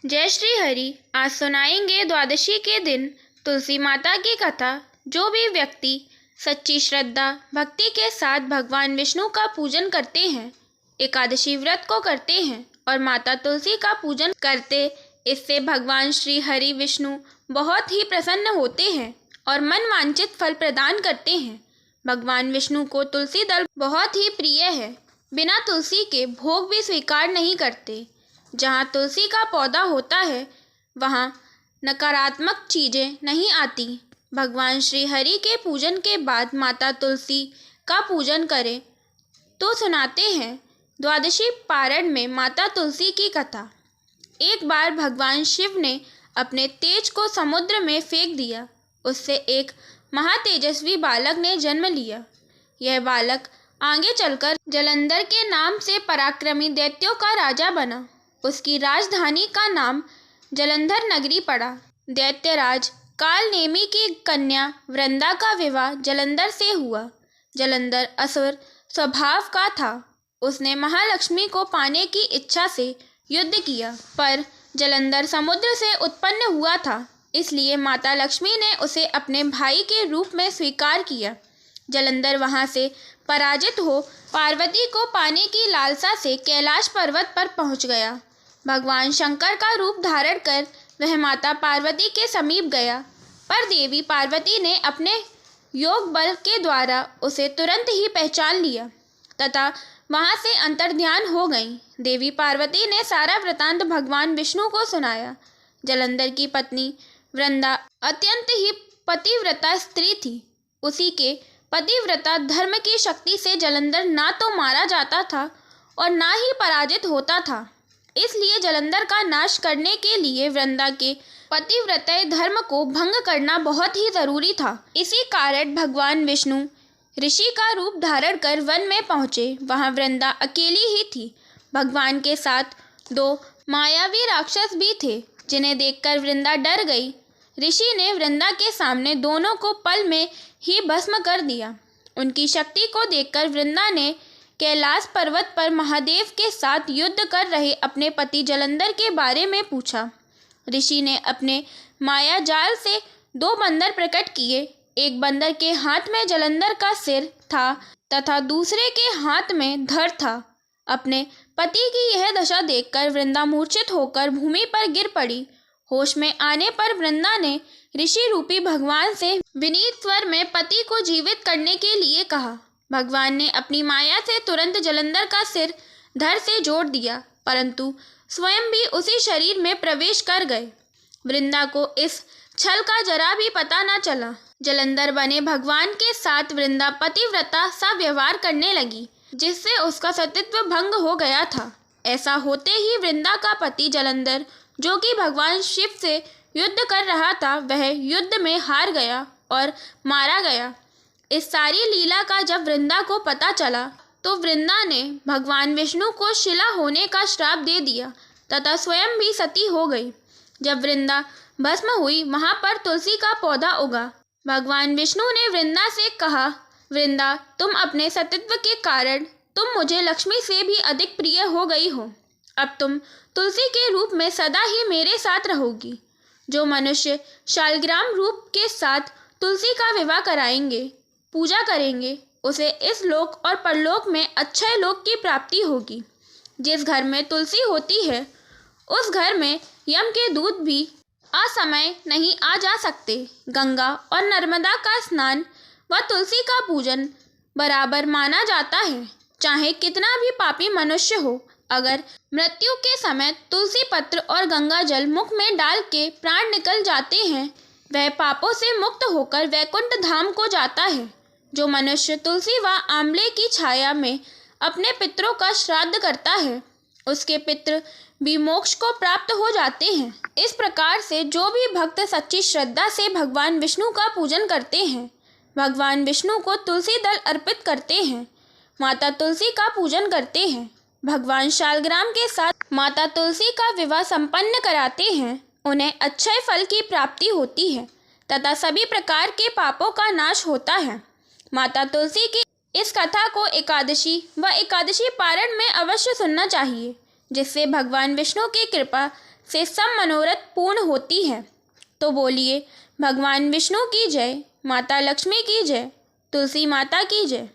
जय श्री हरि। आज सुनाएंगे द्वादशी के दिन तुलसी माता की कथा। जो भी व्यक्ति सच्ची श्रद्धा भक्ति के साथ भगवान विष्णु का पूजन करते हैं, एकादशी व्रत को करते हैं और माता तुलसी का पूजन करते, इससे भगवान श्री हरि विष्णु बहुत ही प्रसन्न होते हैं और मन वांछित फल प्रदान करते हैं। भगवान विष्णु को तुलसी दल बहुत ही प्रिय है। बिना तुलसी के भोग भी स्वीकार नहीं करते। जहाँ तुलसी का पौधा होता है वहाँ नकारात्मक चीज़ें नहीं आती। भगवान श्री हरि के पूजन के बाद माता तुलसी का पूजन करें तो सुनाते हैं द्वादशी पारण में माता तुलसी की कथा। एक बार भगवान शिव ने अपने तेज को समुद्र में फेंक दिया। उससे एक महातेजस्वी बालक ने जन्म लिया। यह बालक आगे चलकर जलंधर के नाम से पराक्रमी दैत्यों का राजा बना। उसकी राजधानी का नाम जलंधर नगरी पड़ा। दैत्यराज कालनेमी की कन्या वृंदा का विवाह जलंधर से हुआ। जलंधर असुर स्वभाव का था। उसने महालक्ष्मी को पाने की इच्छा से युद्ध किया, पर जलंधर समुद्र से उत्पन्न हुआ था, इसलिए माता लक्ष्मी ने उसे अपने भाई के रूप में स्वीकार किया। जलंधर वहां से पराजित हो पार्वती को पाने की लालसा से कैलाश पर्वत पर पहुंच गया। भगवान शंकर का रूप धारण कर वह माता पार्वती के समीप गया, पर देवी पार्वती ने अपने योग बल के द्वारा उसे तुरंत ही पहचान लिया तथा वहां से अंतर्ध्यान हो गई। देवी पार्वती ने सारा वृतांत भगवान विष्णु को सुनाया। जलंधर की पत्नी वृंदा अत्यंत ही पतिव्रता स्त्री थी। उसी के पतिव्रता धर्म की शक्ति से जलंधर ना तो मारा जाता था और ना ही पराजित होता था। इसलिए जलंधर का नाश करने के लिए वृंदा के पतिव्रता धर्म को भंग करना बहुत ही जरूरी था। इसी कारण भगवान विष्णु ऋषि का रूप धारण कर वन में पहुंचे। वहां वृंदा अकेली ही थी। भगवान के साथ दो मायावी राक्षस भी थे, जिन्हें देखकर वृंदा डर गई। ऋषि ने वृंदा के सामने दोनों को पल में ही भस्म कर दिया। उनकी शक्ति को देखकर वृंदा ने कैलाश पर्वत पर महादेव के साथ युद्ध कर रहे अपने पति जलंधर के बारे में पूछा। ऋषि ने अपने माया जाल से दो बंदर प्रकट किए। एक बंदर के हाथ में जलंधर का सिर था तथा दूसरे के हाथ में धड़ था। अपने पति की यह दशा देखकर वृंदा मूर्छित होकर भूमि पर गिर पड़ी। होश में आने पर वृंदा ने ऋषि रूपी भगवान से विनीत स्वर में पति को जीवित करने के लिए कहा। भगवान ने अपनी माया से तुरंत जलंधर का सिर धड़ से जोड़ दिया, परंतु स्वयं भी उसी शरीर में प्रवेश कर गए। वृंदा को इस छल का जरा भी पता न चला। जलंधर बने भगवान के साथ वृंदा पतिव्रता सा व्यवहार करने लगी, जिससे उसका सतीत्व भंग हो गया था। ऐसा होते ही वृंदा का पति जलंधर, जो कि भगवान शिव से युद्ध कर रहा था, वह युद्ध में हार गया और मारा गया। इस सारी लीला का जब वृंदा को पता चला तो वृंदा ने भगवान विष्णु को शिला होने का श्राप दे दिया तथा स्वयं भी सती हो गई। जब वृंदा भस्म हुई, वहां पर तुलसी का पौधा उगा। भगवान विष्णु ने वृंदा से कहा, वृंदा, तुम अपने सतीत्व के कारण तुम मुझे लक्ष्मी से भी अधिक प्रिय हो गई हो। अब तुम तुलसी के रूप में सदा ही मेरे साथ रहोगी। जो मनुष्य शालग्राम रूप के साथ तुलसी का विवाह कराएंगे, पूजा करेंगे, उसे इस लोक और परलोक में अक्षय लोक की प्राप्ति होगी। जिस घर में तुलसी होती है, उस घर में यम के दूत भी असमय नहीं आ जा सकते। गंगा और नर्मदा का स्नान व तुलसी का पूजन बराबर माना जाता है। चाहे कितना भी पापी मनुष्य हो, अगर मृत्यु के समय तुलसी पत्र और गंगा जल मुख में डाल के प्राण निकल जाते हैं, वह पापों से मुक्त होकर वैकुंठ धाम को जाता है। जो मनुष्य तुलसी व आंवले की छाया में अपने पितरों का श्राद्ध करता है, उसके पितृ भी मोक्ष को प्राप्त हो जाते हैं। इस प्रकार से जो भी भक्त सच्ची श्रद्धा से भगवान विष्णु का पूजन करते हैं, भगवान विष्णु को तुलसी दल अर्पित करते हैं, माता तुलसी का पूजन करते हैं, भगवान शालग्राम के साथ माता तुलसी का विवाह संपन्न कराते हैं, उन्हें अक्षय फल की प्राप्ति होती है तथा सभी प्रकार के पापों का नाश होता है। माता तुलसी की इस कथा को एकादशी व एकादशी पारण में अवश्य सुनना चाहिए, जिससे भगवान विष्णु की कृपा से सब मनोरथ पूर्ण होती है। तो बोलिए भगवान विष्णु की जय, माता लक्ष्मी की जय, तुलसी माता की जय।